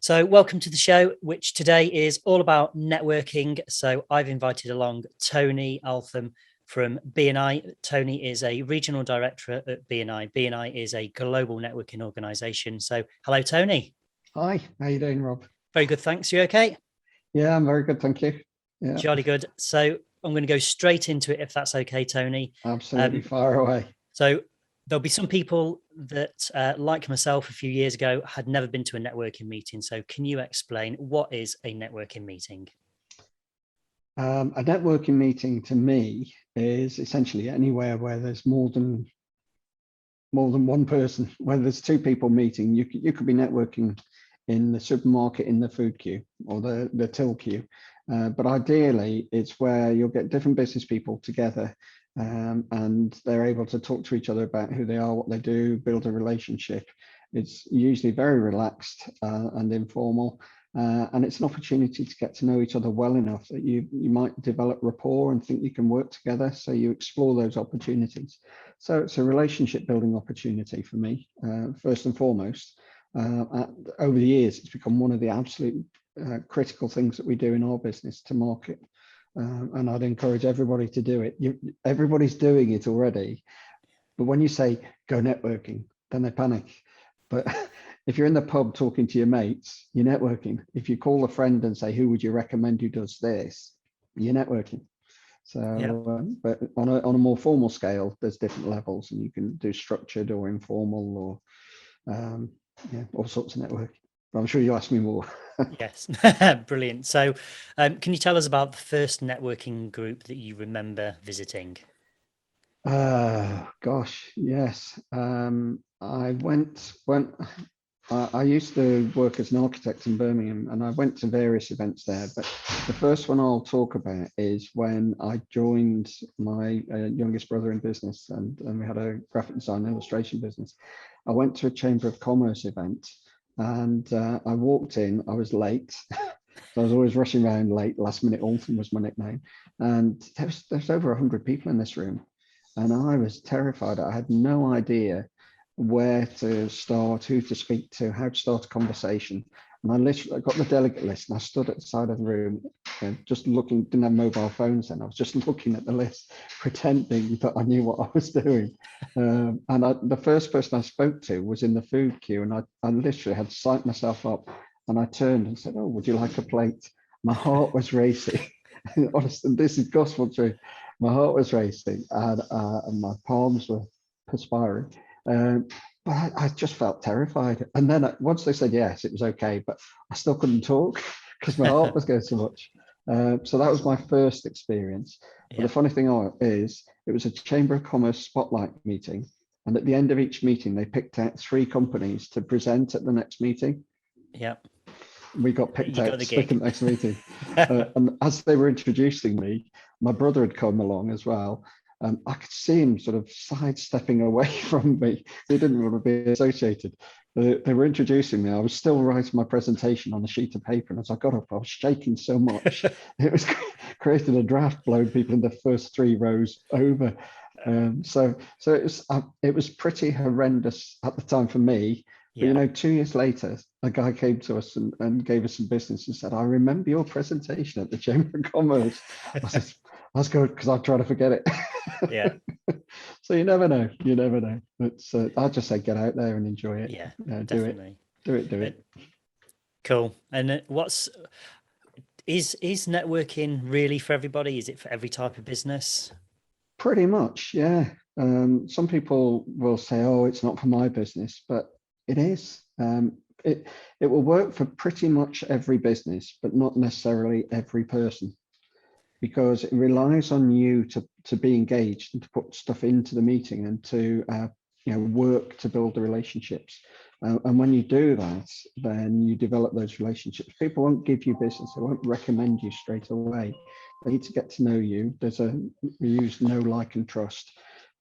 So welcome to the show, which today is all about networking. So I've invited along Tony Altham from BNI. Tony is a regional director at BNI. BNI is a global networking organisation. So hello, Tony. Hi, how you doing, Rob? Very good, thanks. You okay? Yeah, I'm very good, thank you. Yeah. Jolly good. So I'm going to go straight into it, if that's okay, Tony. Absolutely, far away. So there'll be some people that, like myself a few years ago, had never been to a networking meeting. So can you explain what is a networking meeting? A networking meeting to me is essentially anywhere where there's more than one person. Whether there's two people meeting, you could be networking in the supermarket, in the food queue, or the till queue. But ideally, it's where you'll get different business people together, and they're able to talk to each other about who they are, what they do, build a relationship. It's usually very relaxed and informal, and it's an opportunity to get to know each other well enough that you might develop rapport and think you can work together. So you explore those opportunities. So it's a relationship building opportunity for me, first and foremost. Over the years, it's become one of the absolute critical things that we do in our business to market. And I'd encourage everybody to do it. Everybody's doing it already, but when you say go networking, then they panic. But if you're in the pub talking to your mates, you're networking. If you call a friend and say, who would you recommend who does this, you're networking. So, yeah. But on a more formal scale, there's different levels, and you can do structured or informal or all sorts of networking. But I'm sure you'll ask me more. Yes, brilliant. So can you tell us about the first networking group that you remember visiting? Gosh, yes. I went when I used to work as an architect in Birmingham, and I went to various events there. But the first one I'll talk about is when I joined my youngest brother in business, and we had a graphic design illustration business. I went to a Chamber of Commerce event, and I walked in. I was late. So I was always rushing around late. Last minute Altham was my nickname. And there's over 100 people in this room. And I was terrified. I had no idea where to start, who to speak to, how to start a conversation. And I got the delegate list, and I stood at the side of the room, just looking. Didn't have mobile phones then. I was just looking at the list, pretending that I knew what I was doing. And the first person I spoke to was in the food queue, and I literally had psyched myself up, and I turned and said, "Oh, would you like a plate?" My heart was racing. Honestly, this is gospel truth. My heart was racing, and my palms were perspiring. But I just felt terrified. And then once they said yes, it was okay, but I still couldn't talk because my heart was going so much. So that was my first experience. Yeah. But the funny thing is, it was a Chamber of Commerce spotlight meeting. And at the end of each meeting, they picked out 3 companies to present at the next meeting. Yeah. We got picked out to speak at the next meeting. And as they were introducing me, my brother had come along as well. I could see him sort of sidestepping away from me. He didn't want to be associated. They were introducing me. I was still writing my presentation on a sheet of paper. And as I got up, I was shaking so much. It was creating a draft, blowing people in the first 3 rows over. So it was pretty horrendous at the time for me. But, yeah. 2 years later, a guy came to us and gave us some business and said, "I remember your presentation at the Chamber of Commerce." I said, "That's good, because I'll try to forget it." Yeah. So you never know. You never know. But I'll just say, get out there and enjoy it. Yeah, definitely. Do it. Cool. And is networking really for everybody? Is it for every type of business? Pretty much, yeah. Some people will say, "Oh, it's not for my business," but it is. It will work for pretty much every business, but not necessarily every person, because it relies on you to be engaged and to put stuff into the meeting and to work to build the relationships. And when you do that, then you develop those relationships. People won't give you business; they won't recommend you straight away. They need to get to know you. We use know, like, and trust.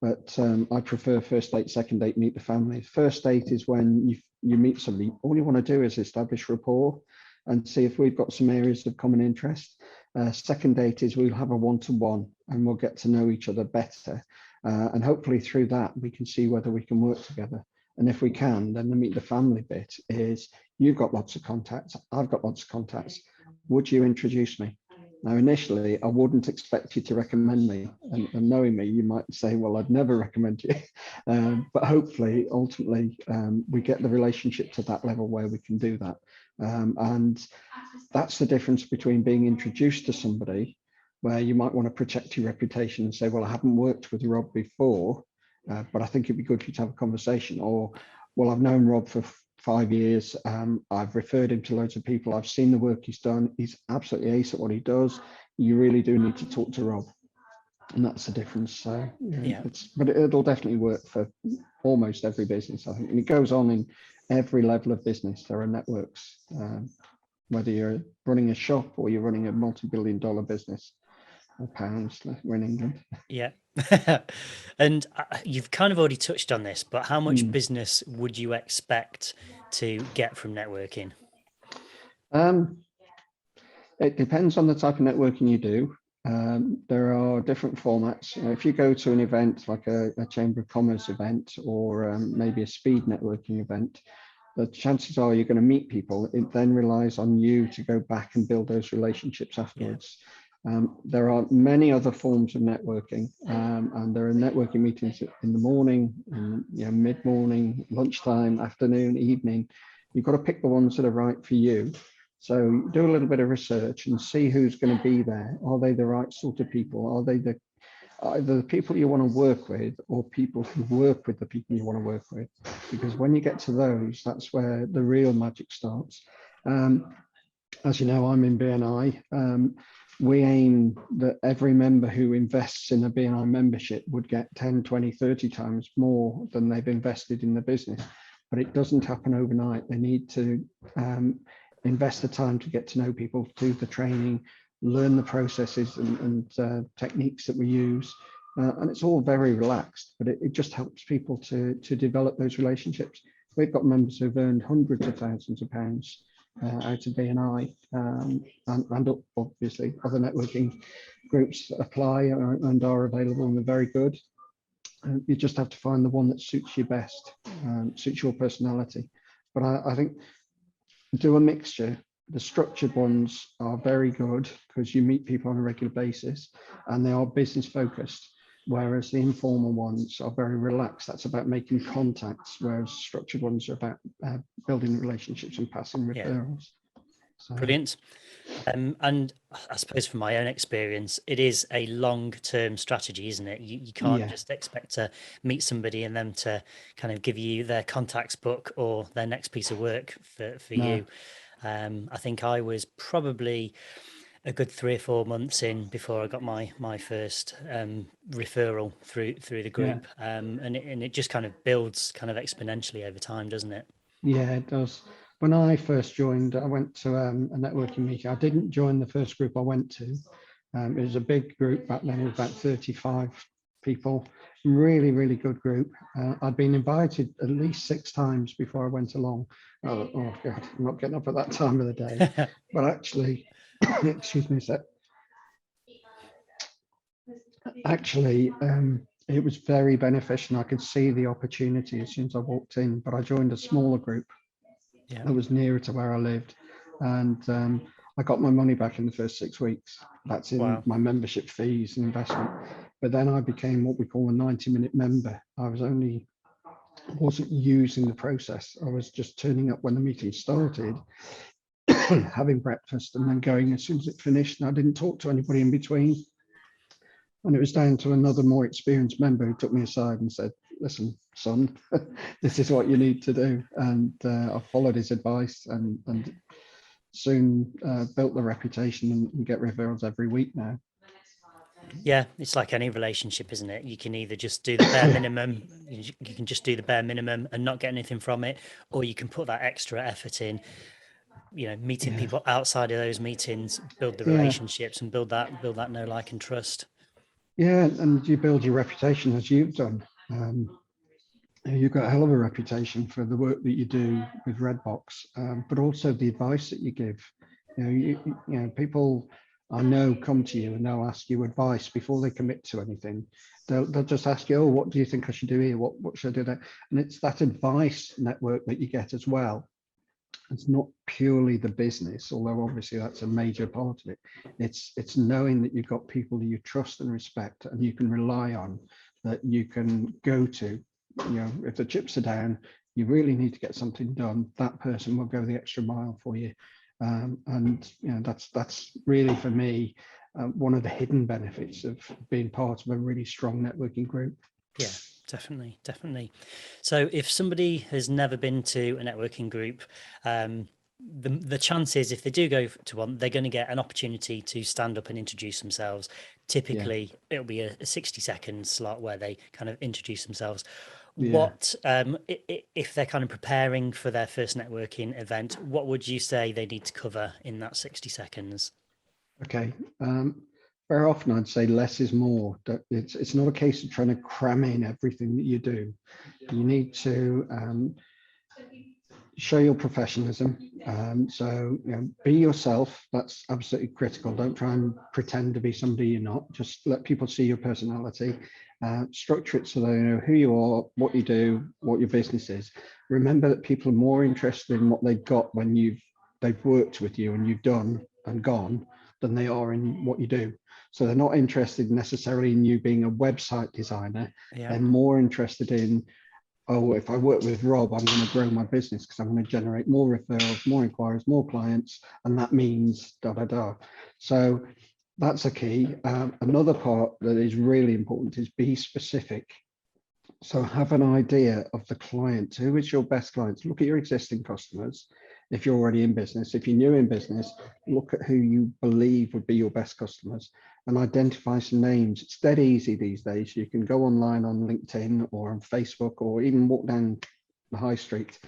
But I prefer first date, second date, meet the family. First date is when you meet somebody. All you want to do is establish rapport and see if we've got some areas of common interest. Second date is we'll have a one-to-one and we'll get to know each other better. And hopefully through that, we can see whether we can work together. And if we can, then the meet the family bit is you've got lots of contacts, I've got lots of contacts. Would you introduce me? Now, initially, I wouldn't expect you to recommend me. And knowing me, you might say, well, I'd never recommend you. But hopefully, ultimately, we get the relationship to that level where we can do that. And that's the difference between being introduced to somebody where you might want to protect your reputation and say, well, I haven't worked with Rob before, but I think it'd be good for you to have a conversation. Or, well, I've known Rob for 5 years. I've referred him to loads of people. I've seen the work he's done. He's absolutely ace at what he does. You really do need to talk to Rob. And that's the difference. So, Yeah. But it'll definitely work for almost every business, I think. And it goes on in every level of business. There are networks, whether you're running a shop or you're running a multi-billion-dollar business. Or pounds, we're in England. Yeah. And you've kind of already touched on this, but how much business would you expect to get from networking? It depends on the type of networking you do. There are different formats. If you go to an event like a Chamber of Commerce event or maybe a speed networking event, the chances are you're going to meet people. It then relies on you to go back and build those relationships afterwards. Yeah. There are many other forms of networking, and there are networking meetings in the morning, mid-morning, lunchtime, afternoon, evening. You've got to pick the ones that are right for you. So do a little bit of research and see who's going to be there. Are they the right sort of people? Are they either the people you want to work with or people who work with the people you want to work with? Because when you get to those, that's where the real magic starts. As you know, I'm in BNI. We aim that every member who invests in a BNI membership would get 10, 20, 30 times more than they've invested in the business. But it doesn't happen overnight. They need to invest the time to get to know people, do the training, learn the processes and techniques that we use. And it's all very relaxed, but it just helps people to develop those relationships. We've got members who've earned hundreds of thousands of pounds out of BNI, and obviously other networking groups apply and are available and they're very good. You just have to find the one that suits you best, suits your personality. But I think do a mixture. The structured ones are very good because you meet people on a regular basis and they are business focused, whereas the informal ones are very relaxed. That's about making contacts, whereas structured ones are about building relationships and passing referrals. Yeah. So. Brilliant. And I suppose from my own experience, it is a long-term strategy, isn't it? You can't just expect to meet somebody and them to kind of give you their contacts book or their next piece of work for you. I think I was probably a good 3 or 4 months in before I got my first referral through the group, and it just kind of builds kind of exponentially over time, doesn't it? Yeah, it does. When I first joined, I went to a networking meeting. I didn't join the first group I went to. It was a big group back then, it was about 35 people. Really, really good group. I'd been invited at least 6 times before I went along. Oh God, I'm not getting up at that time of the day. But actually, excuse me a sec. Actually, it was very beneficial. I could see the opportunity as soon as I walked in, but I joined a smaller group that was nearer to where I lived. And I got my money back in the first 6 weeks. That's in my membership fees and investment. But then I became what we call a 90-minute member. I wasn't using the process. I was just turning up when the meeting started, having breakfast and then going as soon as it finished. And I didn't talk to anybody in between. And it was down to another more experienced member who took me aside and said, listen, son, this is what you need to do. And I followed his advice and soon built the reputation and get referrals every week now. Yeah, it's like any relationship, isn't it? You can either just do the bare minimum, you can just do the bare minimum and not get anything from it, or you can put that extra effort in, meeting people outside of those meetings, build the relationships and build that know, like and trust. Yeah, and you build your reputation as you've done. You've got a hell of a reputation for the work that you do with Redbox, but also the advice that you give. People I know come to you and they'll ask you advice before they commit to anything. They'll just ask you, oh, what do you think I should do here? What should I do there? And it's that advice network that you get as well. It's not purely the business, although obviously that's a major part of it. It's knowing that you've got people that you trust and respect and you can rely on, that you can go to. You know, if the chips are down, you really need to get something done, that person will go the extra mile for you. And you know, that's really for me one of the hidden benefits of being part of a really strong networking group. Yeah, definitely. So if somebody has never been to a networking group, the chances, if they do go to one, they're going to get an opportunity to stand up and introduce themselves. Typically, it'll be a 60-second slot where they kind of introduce themselves. What if they're kind of preparing for their first networking event, what would you say they need to cover in that 60 seconds? Okay. Very often I'd say less is more. It's not a case of trying to cram in everything that you do. You need to show your professionalism. So you know, be yourself. That's absolutely critical. Don't try and pretend to be somebody you're not. Just let people see your personality. Structure it so they know who you are, what you do, what your business is. Remember that people are more interested in what they've got when they've worked with you and you've done and gone than they are in what you do. So they're not interested necessarily in you being a website designer. Yeah. They're more interested in, oh, if I work with Rob, I'm going to grow my business because I'm going to generate more referrals, more inquiries, more clients, and that means da da da. So that's a key. Another part that is really important is be specific. So have an idea of the client. Who is your best clients? Look at your existing customers. If you're already in business, if you're new in business, look at who you believe would be your best customers and identify some names. It's dead easy these days. You can go online on LinkedIn or on Facebook or even walk down the high street.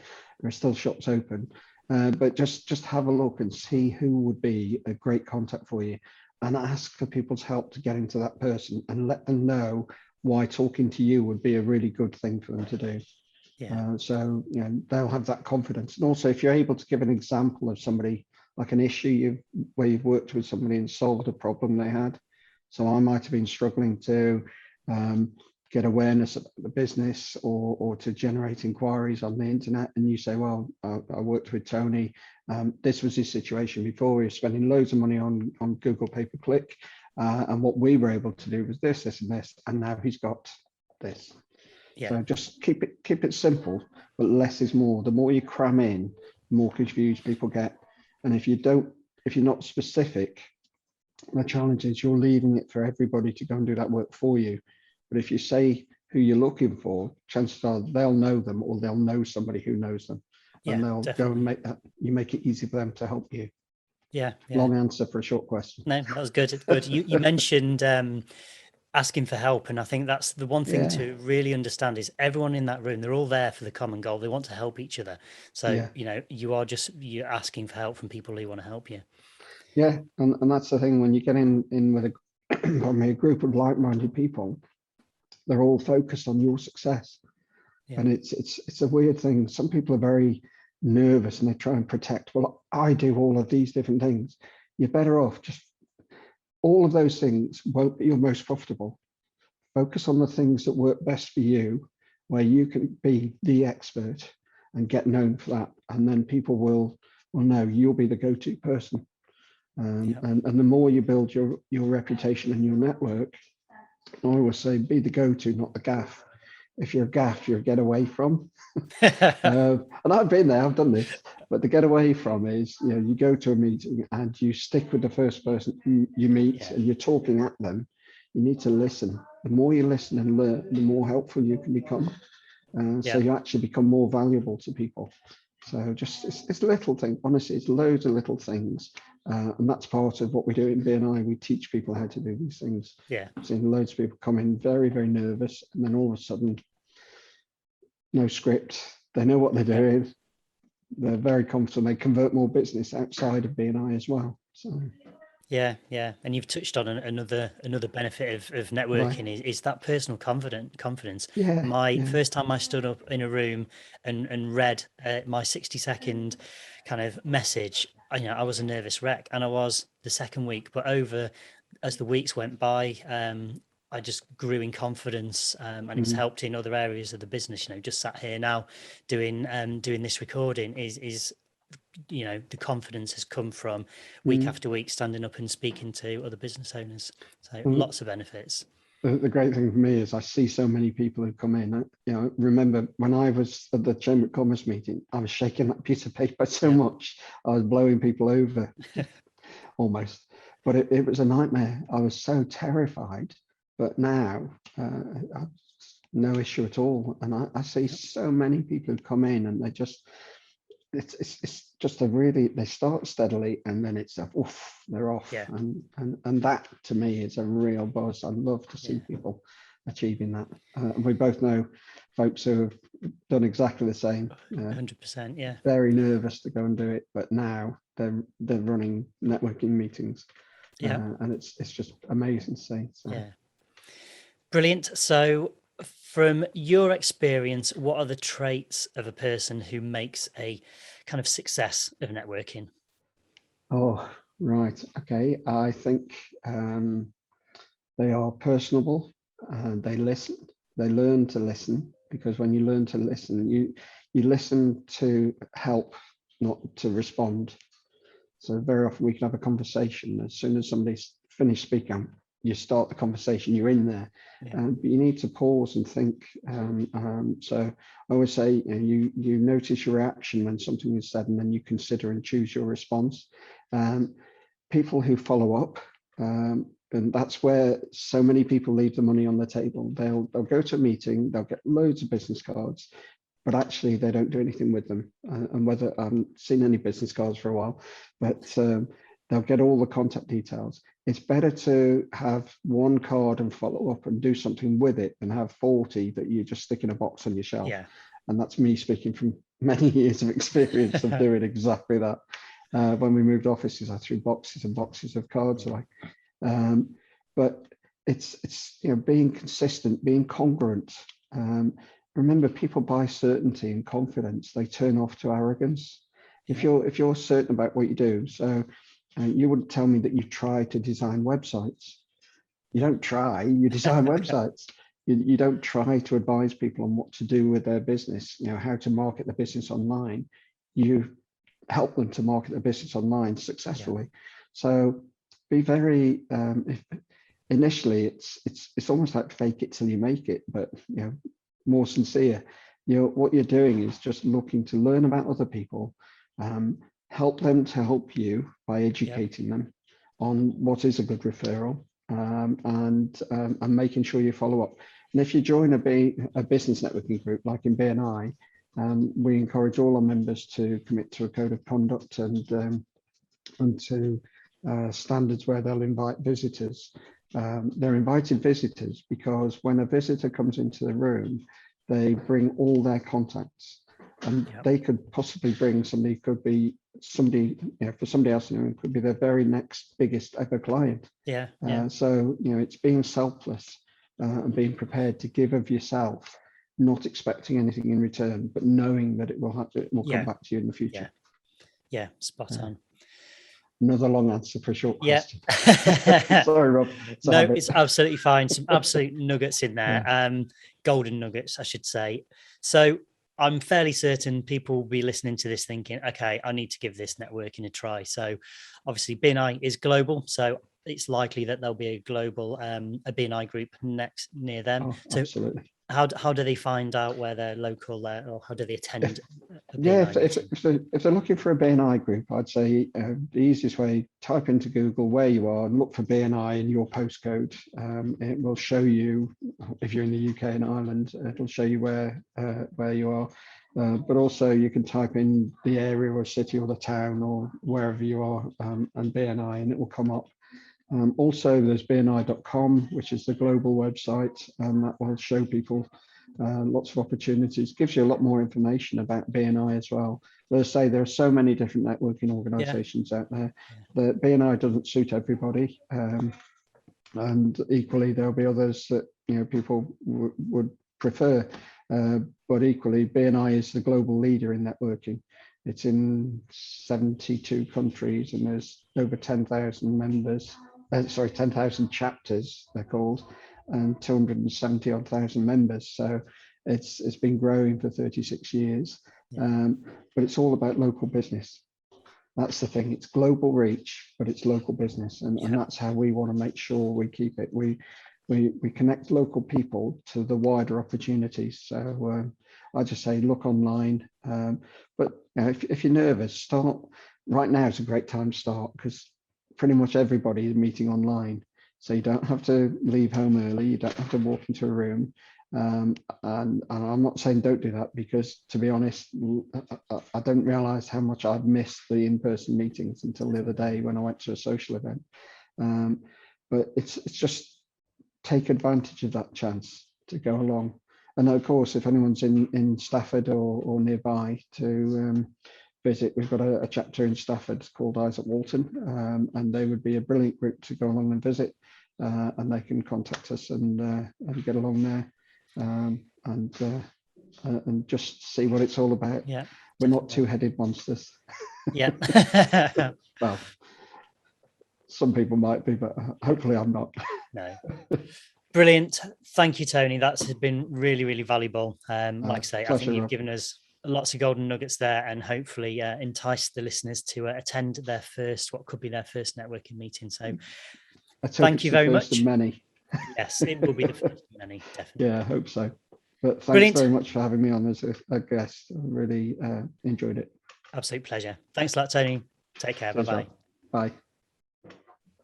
There are still shops open, but just have a look and see who would be a great contact for you, and ask for people's help to get into that person and let them know why talking to you would be a really good thing for them to do. Yeah. So you know, they'll have that confidence. And also, if you're able to give an example of somebody, like an issue where you've worked with somebody and solved a problem they had. So I might have been struggling to get awareness of the business or to generate inquiries on the internet, and you say, well, I worked with Tony. This was his situation before. He was spending loads of money on Google pay-per-click, and what we were able to do was this, and this, and now he's got this. Yeah. So just keep it simple, but less is more. The more you cram in, the more confused people get. And if you're not specific, the challenge is you're leaving it for everybody to go and do that work for you. But if you say who you're looking for, chances are they'll know them, or they'll know somebody who knows them, and they'll definitely. go and make it easy for them to help you. Yeah. Long answer for a short question. No, that was good. It's good. You mentioned asking for help, and I think that's the one thing to really understand is everyone in that room, they're all there for the common goal. They want to help each other. So you know, you're asking for help from people who want to help you. Yeah, and that's the thing, when you get in with a group of like-minded people, they're all focused on your success. And it's a weird thing. Some people are very nervous and they try and protect, well, I do all of these different things. You're better off just, all of those things won't be your most profitable. Focus on the things that work best for you, where you can be the expert and get known for that. And then people will know you'll be the go-to person. And the more you build your reputation and your network, I always say, be the go-to, not the gaff. If you're a gaff, you're a get away from. And I've been there, I've done this. But the get away from is, you know, you go to a meeting and you stick with the first person you meet and you're talking at them. You need to listen. The more you listen and learn, the more helpful you can become. So you actually become more valuable to people. So just it's little things. Honestly, it's loads of little things. And that's part of what we do in BNI. We teach people how to do these things. I've seen loads of people come in very, very nervous, and then all of a sudden, no script. They know what they're doing. They're very confident. They convert more business outside of BNI as well. So. Yeah, and you've touched on another benefit of networking is that personal confidence. First time I stood up in a room and read my 60-second kind of message, I was a nervous wreck, and I was the second week, but as the weeks went by, I just grew in confidence, and it's helped in other areas of the business. Just sat here now doing this recording is the confidence has come from week after week standing up and speaking to other business owners. So lots of benefits. The great thing for me is I see so many people who come in. Remember when I was at the Chamber of Commerce meeting, I was shaking that piece of paper so much, I was blowing people over almost. But it was a nightmare. I was so terrified. But now, no issue at all. And I see so many people who come in and they just, it's just they start steadily and then it's they're off. Yeah. And that to me is a real buzz. I love to see people achieving that. We both know folks who have done exactly the same. 100%, yeah. Very nervous to go and do it, but now they're running networking meetings. And it's just amazing to see. So. Yeah. Brilliant. So from your experience, what are the traits of a person who makes a kind of success of networking? Oh, right. Okay. I think they are personable. They listen. They learn to listen, because when you learn to listen, you listen to help, not to respond. So very often we can have a conversation. As soon as somebody's finished speaking, you start the conversation, you're in there. But you need to pause and think. So I always say, you notice your reaction when something is said, and then you consider and choose your response. People who follow up, and that's where so many people leave the money on the table. They'll go to a meeting, they'll get loads of business cards, but actually they don't do anything with them. And whether I haven't seen any business cards for a while, but they'll get all the contact details. It's better to have one card and follow up and do something with it than have 40 that you just stick in a box on your shelf. Yeah. And that's me speaking from many years of experience of doing exactly that. When we moved offices, I threw boxes and boxes of cards away. But it's being consistent, being congruent. Remember, people buy certainty and confidence. They turn off to arrogance. If you're certain about what you do, so you wouldn't tell me that you try to design websites. You don't try, you design websites. You don't try to advise people on what to do with their business, how to market the business online. You help them to market their business online successfully. So be very, initially it's almost like fake it till you make it, but more sincere. What you're doing is just looking to learn about other people, help them to help you by educating them on what is a good referral, and making sure you follow up. And if you join a business networking group like in BNI, we encourage all our members to commit to a code of conduct and to standards where they'll invite visitors. They're invited visitors because when a visitor comes into the room, they bring all their contacts, and they could possibly bring somebody, could be somebody, for somebody else in the room, could be their very next biggest ever client. So, it's being selfless and being prepared to give of yourself, not expecting anything in return, but knowing that it will come back to you in the future. Yeah, spot on. Another long answer for a short question. Sorry, Rob. No, it's absolutely fine. Some absolute nuggets in there. Golden nuggets, I should say. So I'm fairly certain people will be listening to this thinking, okay, I need to give this networking a try. So obviously BNI is global. So it's likely that there'll be a global, a BNI group near them. Oh, so absolutely. How do they find out where they're local, or how do they attend? If they're looking for a BNI group, I'd say the easiest way, type into Google where you are and look for BNI in your postcode. It will show you, if you're in the UK and Ireland, it'll show you where you are. But also you can type in the area or city or the town or wherever you are, and BNI, and it will come up. Also, there's BNI.com, which is the global website, and that will show people lots of opportunities. Gives you a lot more information about BNI as well. As I say, there are so many different networking organisations out there. The BNI doesn't suit everybody, and equally there'll be others that people would prefer. But equally, BNI is the global leader in networking. It's in 72 countries, and there's over 10,000 members. 10,000 chapters, they're called, and 270,000 members. So it's been growing for 36 years. But it's all about local business. that's the thing. It's global reach, but it's local business, and that's how we want to make sure we keep it. We connect local people to the wider opportunities. So I just say look online, but if you're nervous, start right now. Is a great time to start, because pretty much everybody is meeting online, so you don't have to leave home early, you don't have to walk into a room. And I'm not saying don't do that, because to be honest, I don't realize how much I've missed the in-person meetings until the other day when I went to a social event. But it's just take advantage of that chance to go along. And of course, if anyone's in Stafford or nearby to visit, we've got a chapter in Stafford called Eyes at Walton, and they would be a brilliant group to go along and visit, and they can contact us and get along there, and just see what it's all about. Yeah, we're not two-headed monsters. Yeah. Well, some people might be, but hopefully I'm not. No. Brilliant. Thank you, Tony. That's been really, really valuable. Like I say, I think you've given us lots of golden nuggets there, and hopefully entice the listeners to attend what could be their first networking meeting. So thank you very much. Of many. Yes, it will be the first of many, definitely. Yeah, I hope so. But thanks very much for having me on as a guest. I really enjoyed it. Absolute pleasure. Thanks a lot, Tony. Take care. Bye-bye. Bye.